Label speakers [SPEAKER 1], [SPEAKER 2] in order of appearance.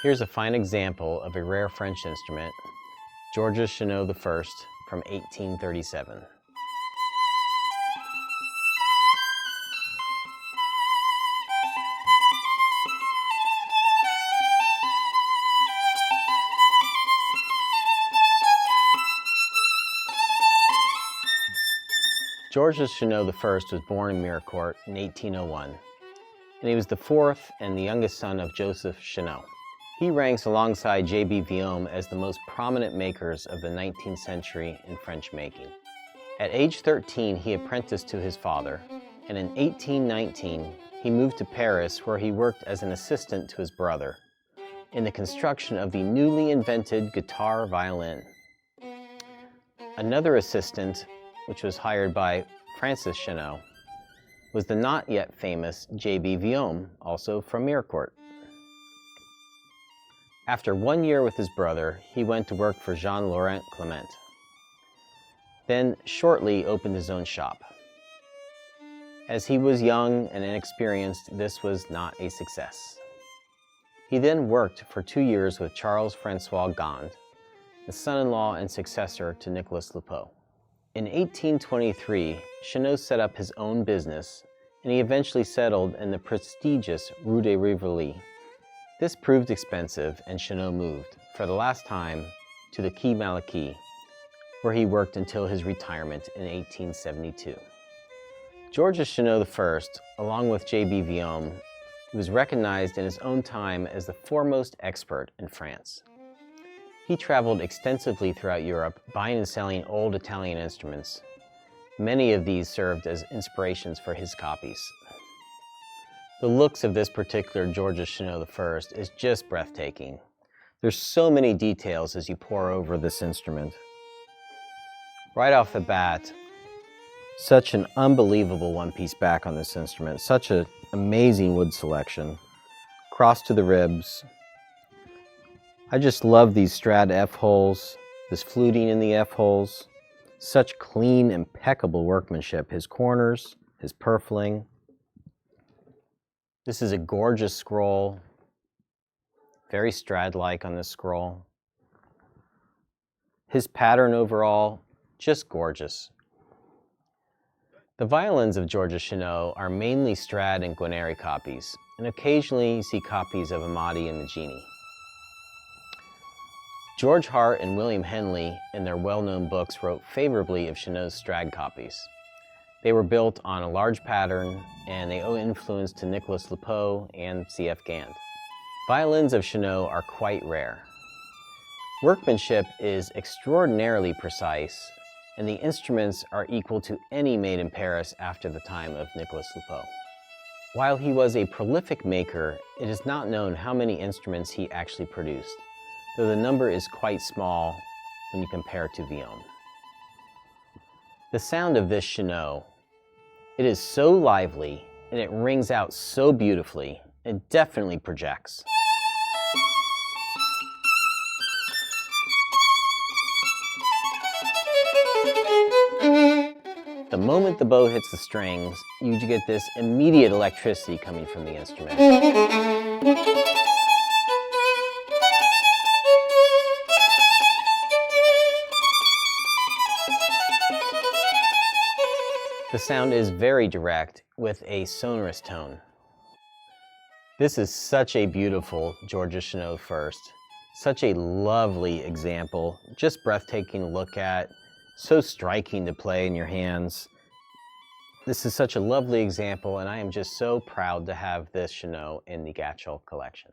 [SPEAKER 1] Here's a fine example of a rare French instrument, Georges Chanot I from 1837. Georges Chanot I was born in Mirecourt in 1801, and he was the fourth and the youngest son of Joseph Chanot. He ranks alongside J.B. Vuillaume as the most prominent makers of the 19th century in French making. At age 13, he apprenticed to his father, and in 1819, he moved to Paris, where he worked as an assistant to his brother in the construction of the newly invented guitar violin. Another assistant, which was hired by François Chanot, was the not yet famous J.B. Vuillaume, also from Mirecourt. After 1 year with his brother, he went to work for Jean-Laurent Clement, then shortly opened his own shop. As he was young and inexperienced, this was not a success. He then worked for 2 years with Charles François Gand, the son-in-law and successor to Nicolas Lupot. In 1823, Chanot set up his own business, and he eventually settled in the prestigious Rue de Rivoli. This proved expensive, and Chanot moved, for the last time, to the Quai Malaquis, where he worked until his retirement in 1872. Georges Chanot I, along with J.B. Vuillaume, was recognized in his own time as the foremost expert in France. He traveled extensively throughout Europe, buying and selling old Italian instruments. Many of these served as inspirations for his copies. The looks of this particular Georges Chanot I is just breathtaking. There's so many details as you pore over this instrument. Right off the bat, such an unbelievable one-piece back on this instrument, such an amazing wood selection, cross to the ribs. I just love these Strad F-holes, this fluting in the F-holes, such clean, impeccable workmanship. His corners, his purfling. This is a gorgeous scroll, very Strad-like on this scroll. His pattern overall, just gorgeous. The violins of Georges Chanot are mainly Strad and Guarneri copies, and occasionally you see copies of Amati and Maggini. George Hart and William Henley, in their well-known books, wrote favorably of Chanot's Strad copies. They were built on a large pattern, and they owe influence to Nicolas Lupot and C.F. Gand. Violins of Chanot are quite rare. Workmanship is extraordinarily precise, and the instruments are equal to any made in Paris after the time of Nicolas Lupot. While he was a prolific maker, it is not known how many instruments he actually produced, though the number is quite small when you compare it to Vuillaume. The sound of this Chanot, it is so lively and it rings out so beautifully, it definitely projects. The moment the bow hits the strings, you get this immediate electricity coming from the instrument. The sound is very direct with a sonorous tone. This is such a beautiful Georges Chanot I, such a lovely example, just breathtaking to look at, so striking to play in your hands. This is such a lovely example, and I am just so proud to have this Chanot in the Gatchell collection.